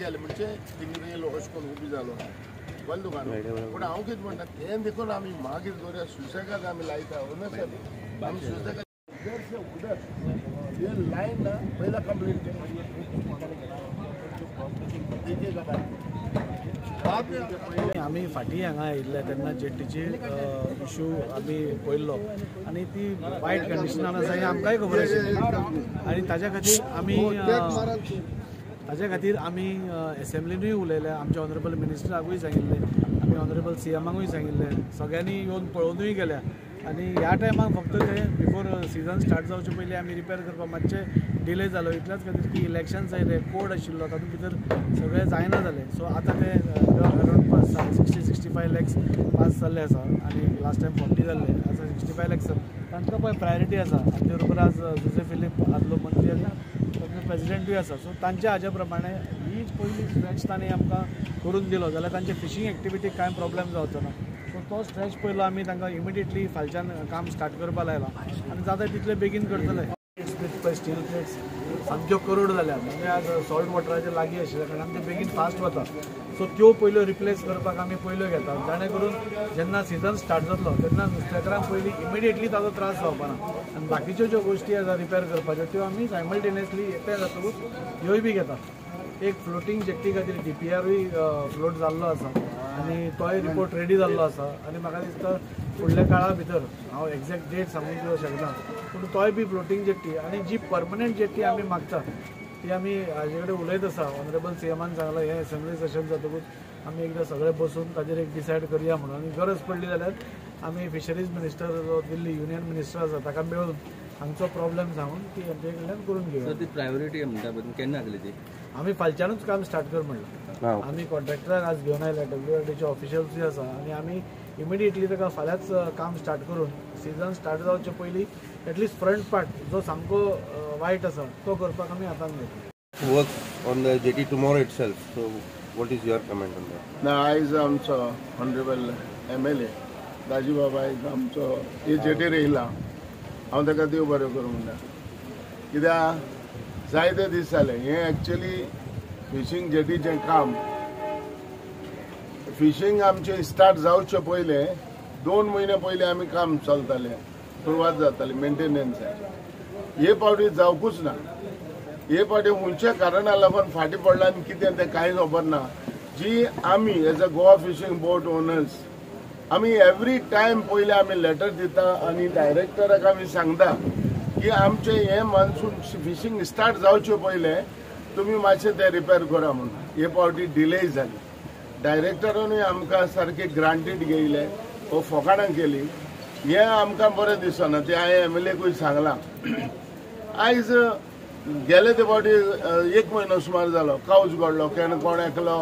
गेले म्हणजे तिंगे लोक उभी जालो बंद दुकान पण हांव कितें म्हणटा तें देखून आमी मागीर दवरया सुसेगाद आमी लायता आमी सुसेगाद हे लायन ना पयला कंप्लीट आमी फाटीं हांगा आयिल्ले तेन्ना जेट्टीचे इशू आमी पळयल्लो आनी ती वायट कंडिशनान आसा हें आमकांय खबर आशिल्लें आनी ताज्या खातीर आमी एसेंब्लीनूय उलयले आमच्या ऑनरेबल मिनिस्टराकूय सांगिल्लें आमी ऑनरेबल CMाकूय सांगिल्लें सगळ्यांनी येवन पळोवनूय गेल्या आनी ह्या टायमाक फक्त ते बिफोर सिजन स्टार्ट जावचे पयलीं आमी रिपेर करपाक मातशें डिले जालो इतल्याच खातीर की इलेक्शन्स आयले कोड आशिल्लो तातूंत भितर सगळें जायना जालें सो आतां ते अरावंड 60-65 लॅक्स पास जाल्ले आसा आनी लास्ट टायम 40 जाल्ले आतां 65 लॅक्स तांकां पळय प्रायोरिटी आसा आनी ते बरोबर आज जुसे फिलीप आदलो मंत्री आनी प्रेसिडेंटूय आसा सो तांच्या हाज्या प्रमाणे ही पयली स्ट्रेच तांणी आमकां करून दिलो जाल्यार तांचे फिशींग एक्टिविटीक कांय प्रॉब्लेम जावचो ना सो तो स्ट्रेच पयलो आमी तांकां इमिडिएटली फालच्यान काम स्टार्ट करपाक लायलां आनी जाता तितले बेगीन करतले स्टील प्लेट्स सामक्यो करोड जाल्या म्हणजे आज सॉल्ट वॉटराचे लागीं आशिल्ल्या कारणान ते बेगीन फास्ट वता सो त्यो पयल्यो रिप्लेस करपाक आमी पयल्यो घेता जाणे करून जेन्ना सिजन स्टार्ट जातलो तेन्ना नुस्तेकारांक पयलीं इमिडिएटली ताजो त्रास जावपा ना आनी बाकीच्यो ज्यो गोश्टी आसा रिपेर करपाच्यो त्यो आमी सायमल्टेनियसली एकठांय जातकूच ह्योय बी घेता एक फ्लोटींग जेट्टी खातीर DPRूय फ्लोट जाल्लो आसा आनी तोय रिपोर्ट रेडी जाल्लो आसा आनी म्हाका दिसता फुडल्या काळा भितर हांव एक्झॅक्ट डेट सांगूंक दिवंक शकना पूण तोय बी फ्लोटींग जेट्टी आनी जी परमनंट जेट्टी आमी मागता ती आमी हाजे कडेन उलयत आसा ऑनरेबल CMान सांगलां हें असेंब्ली सेशन जातकूच आमी एकदां सगळे बसून ताजेर एक डिसायड करया म्हणून आनी गरज पडली जाल्यार आमी फिशरीज मिनिस्टर जो दिल्ली युनियन मिनिस्टर आसा ताका मेळून हांगचो प्रॉब्लेम सांगून ती आमचे कडल्यान करून घेवया ती प्रायोरिटी म्हणटा केन्ना जातली ती आमी फालच्यानूच काम स्टार्ट कर म्हणलें आमी कॉन्ट्रॅक्टराक आज घेवन आयल्या WRDचे ऑफिशियल्सूय आसा आनी आमी इमिडिएटली ताका फाल्यांच काम स्टार्ट करून सिजन स्टार्ट जावचे पयलीं एटलिस्ट फ्रंट पार्ट जो सामको वायट आसा तो करपाक आमी हातांत घेतला work on the jetty tomorrow itself so what is your comment on that ना आयज आमचो ऑनरेबल MLA दाजी बाबा आमचो हे जेटीर येयला हांव ताका देव बरें करूं म्हणटा कित्याक जायते दीस जाले हें एक्चुअली फिशींग जेटीचें काम फिशींग आमचें स्टार्ट जावचे पयले 2 म्हयने पयलीं आमी काम चलतालें सुरवात जाताली मेंटेनन्साची हे फावटी जावकूच ना हे फावटी खंयच्या कारणाक लागून फाटीं पडला आनी कितें तें कांय खबर ना जी आमी as a Goa fishing boat owners आमी एवरी टायम पयलीं आमी लेटर दिता आनी डायरेक्टराक आमी सांगता की आमचे हे मान्सून फिशींग स्टार्ट जावचे पयले तुमी मातशें ते रिपेर करा म्हणून हे फावटी डिले जाली डायरेक्टरानूय आमकां सारके ग्रांटीड घेयले वो फकाणां केली हे आमकां बरें दिसना ते हांवें MLAकूय सांगलां आयज गेले ते फावटी 1 म्हयनो सुमार जालो कावच घडलो केन्ना कोण एकलो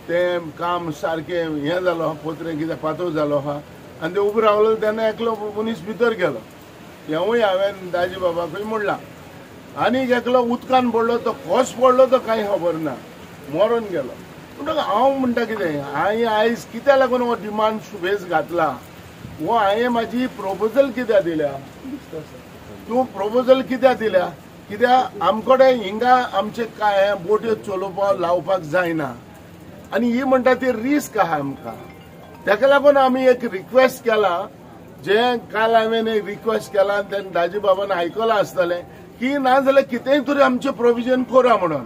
तें काम सारकें हें जालो पोत्रें कितें पातळ जालो आहा आनी ते उबो रावलो तेन्ना एकलो मनीस भितर गेलो हेंवूय हांवें दाजी बाबाकूय म्हणलां आनीक एकलो उदकान पडलो तो कोस पडलो तो कांय खबर ना मरून गेलो म्हणटकच हांव म्हणटा कितें हांवें आयज कित्याक लागून हो डिमांड सुबेज घातला वो हांवें म्हाजी प्रोपोजल कित्याक दिल्या तूं प्रोपोजल कित्याक दिल्या कित्याक आमकडे हिंगा आमचे काय बोट्यो चलोवपाक लावपाक जायना आनी ही म्हणटा ती रिस्क आहा आमकां ताका लागून आमी एक रिक्वेस्ट केला जे काल हांवें एक रिक्वेस्ट केला तेन्ना दाजी बाबान आयकलां आसतलें की ना जाल्यार कितेंय तरी आमचें प्रोविजन करा म्हणून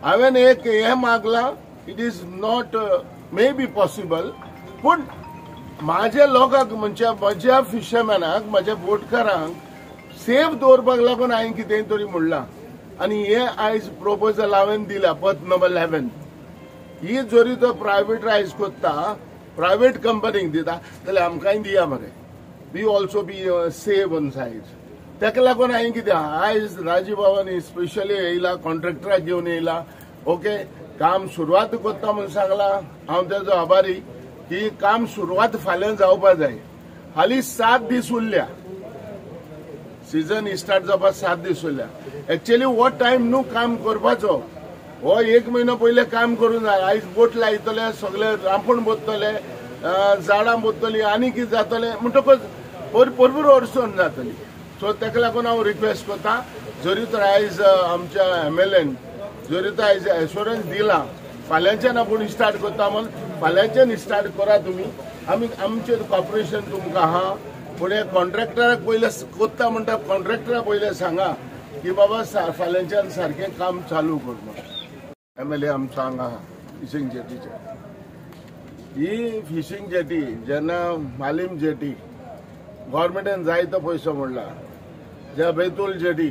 हांवें एक हें मागलां it is not may be possible पूण म्हाज्या लोकांक म्हणजे म्हज्या फिशरमॅनाक म्हज्या बोटकारांक सेफ दवरपाक लागून हांवें कितेंय तरी म्हणलां आनी हें आयज प्रोपोजल हांवें दिल्या पथ नंबर 11 ही जरी तो प्रायवेटायज करता प्रायवेट कंपनीक दिता जाल्यार आमकांय दिया मरे we also be save on side ताका लागून हांवें कितें आयज राजीव बाबांनी स्पेशली येयला कॉन्ट्रॅक्टराक घेवन येयला ओके काम सुरवात करता म्हणून सांगलां हांव तेजो आभारी की काम सुरवात फाल्यां जावपाक जाय हालीं 7 दीस उरल्या सीजन स्टार्ट जावपाक 7 दीस उरल्या एक्चुअली हो टायम न्हू काम करपाचो हो 1 म्हयनो पयले काम करून जाय. आयज बोट लायतले, सगळे रांपूण बोत्तले, झाडां बोत्तली, आनी कितें जातलें म्हणटकच भरपूर अडचण जातली. सो तेका लागून हांव रिक्वेस्ट करता, जरी तर आयज आमच्या MLAन जरी तर आयज एश्युरन्स दिला फाल्यांच्यान आपूण स्टार्ट करता म्हण, फाल्यांच्यान स्टार्ट करा तुमी. आमी आमचें कॉर्पोरेशन तुमकां आहा. फुडें कॉन्ट्रॅक्टराक पयले कोत्ता म्हणटा कॉन्ट्रॅक्टरा पयले सांगा की बाबा फाल्यांच्यान सारकें काम चालू कर म्हणून. MLA आमचो हांगा आहा फिशींग जेटीचेर. ही फिशींग जेटी जेन्ना मालीम जेटी गव्हर्मेंटान जायतो पयसो मोडला, ज्या बेतूल जेटी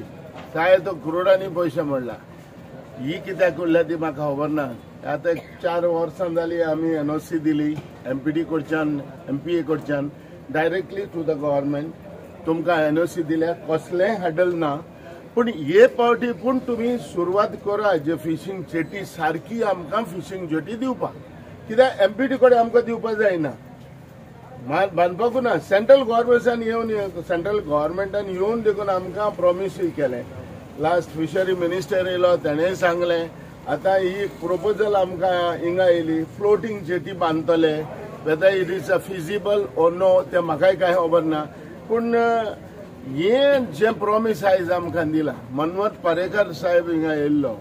जायतो करोडांनी पयशे मोडला. ही कित्याक उरल्या ती म्हाका खबर ना. आतां 4 वर्सां जाली आमी NOC दिली MPD कडच्यान MPA कडच्यान डायरेक्टली टू द गव्हर्मेंट. तुमकां NOC दिल्या, कसलेंय हॅडल ना. पूण हे पावटी पूण तुमी सुरवात करा जे फिशींग जेटी सारकी आमकां फिशींग जेटी दिवपाक. कित्याक MPD कडेन आमकां दिवपाक जायना, बांदपाकूच ना. सेंट्रल गव्हर्मेंटान येवन देखून आमकां प्रॉमिसूय केलें. लास्ट फिशरी मिनिस्टर येयलो, ताणेंय सांगलें आतां ही प्रोपोजल आमकां हिंगा येयली फ्लोटींग जेटी बांदतले. Whether it is a feasible or no तें म्हाकाय कांय खबर ना. पूण हें जें प्रॉमीस आयज आमकां दिलां, मनोहर पर्रीकर साहेब हिंगा येयल्लो,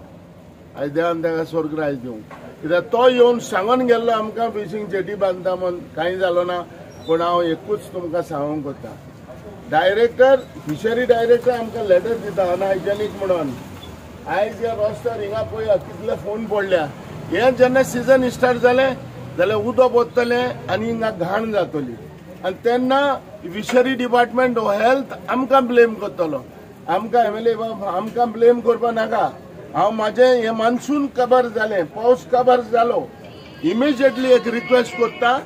आयज देवान ताका स्वर्गराज दिवं. कित्याक तो येवन सांगून गेल्लो आमकां फिशींग जेटी बांदता म्हूण, कांय जालो ना. पूण हांव एकूच तुमकां सांगूंक कोत्ता, डायरेक्टर फिशरी डायरेक्टर आमकां लेटर दिता अनहायजेनीक म्हणून. आयज ह्या रस्त्यार हिंगा पळया कितले फोन पडल्या. हें जेन्ना सिजन स्टार्ट जालें जाल्यार उदक वतलें आनी हिंगा घाण जातली. आनी तेन्ना फिशरी डिपार्टमेंट हो हेल्थ आमकां ब्लेम करतलो. आमकां MLA आमकां ब्लेम करपा नाका. हांव म्हाजें हें मान्सून काबार जालें, पावस काबार जालो, इमिजिएटली एक रिक्वेस्ट करता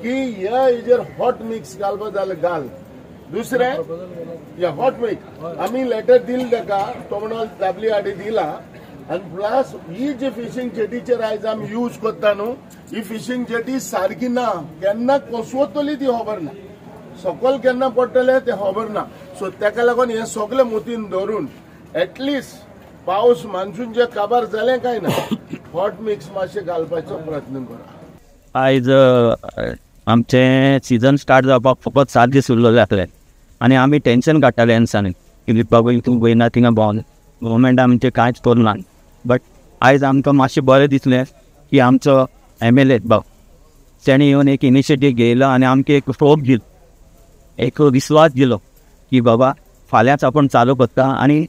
की ह्या हेजेर हॉट मिक्स घालपा जाल्यार घाल. दुसरें हॉट मिक्स आमी लेटर दिलें ताका, तो म्हणून दाबली हाडी दिला. आनी प्लस ही जी फिशींग जेटीचेर आयज आमी यूज करता न्हू, ही फिशींग जेटी सारकी ना. केन्ना कोसवतली ती खबर ना, सकयल केन्ना पडटलें तें खबर ना. सो तेका लागून हें सगळें मतीन धरून एटलिस्ट पावस मान्सून जे काबार जालें काय ना, हॉट मिक्स मातशें घालपाचो प्रयत्न करा. आयज आमचें सिजन स्टार्ट जावपाक फकत 7 दीस उरलेले आसले आनी आमी टेन्शन काडटाले ह्या दिसांनी की बाबा तूं वयना थिंगा भोंवन गव्हर्मेंट आमचें कांयच करना. बट आयज आमकां मातशें बरें दिसलें की आमचो MLA बाब तेणें येवन एक इनिशिएटीव घेयलो आनी आमकां एक होप दिलो, एक विश्वास दिलो की बाबा फाल्यांच आपूण चालू करता. आनी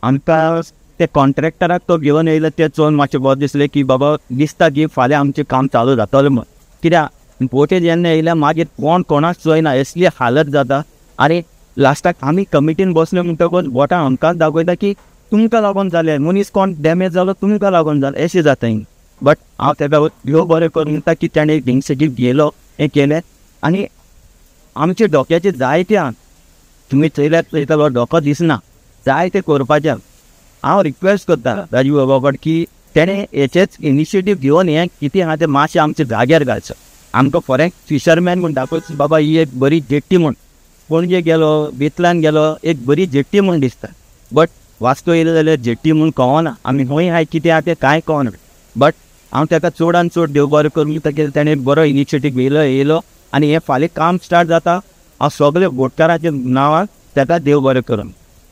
आमकां ते कॉन्ट्रॅक्टराक तो घेवन येयलो तें चोवन मातशें बरें दिसलें की बाबा दिसता की फाल्यां आमचें काम चालू जातलें म्हण. कित्याक बोटी जेन्ना येयल्या मागीर कोण कोणाक चोयना असली हालत जाता. आनी लास्टाक आमी कमिटीन बसले म्हणटकूच बोटां आमकांच दाखयता की तुमकां लागून जालें, मनीस कोण डॅमेज जालो तुमकां लागून जालें अशें जाता. बट हांव तेका ह्यो बरें करून म्हणटा की ताणें एक इनिशिएटीव घेयलो, हें केलें. आनी आमच्या डोक्याचेर जायते आहा, तुमी चयल्यार चयतलो डोको दिसना, जाय तें करपाचें. हांव रिक्वेस्ट करता राजीव बाबा कडेन की तेणें हेचेच इनिशिएटीव घेवन हें कितें आहा तें मातशें आमच्या जाग्यार घालचो. आमकां फॉरेन फिशरमॅन म्हूण दाखोवचो बाबा ही एक बरी जेट्टी म्हूण. पणजे गेलो, बेतलान गेलो, एक बरी जेट्टी म्हूण दिसता. बट वास्को येयलो जाल्यार जेट्टी म्हूण कळना. आमी खंय आहाय कितें आहा तें कांय कळना. बट हांव ताका चडान चड देव बरें करूं ताका ताणें बरो इनिशिएटीव येयलो आनी हें फाल्यां काम स्टार्ट जाता. हांव सगळे बोटकाराच्या नांवान ताका देव बरें करूं.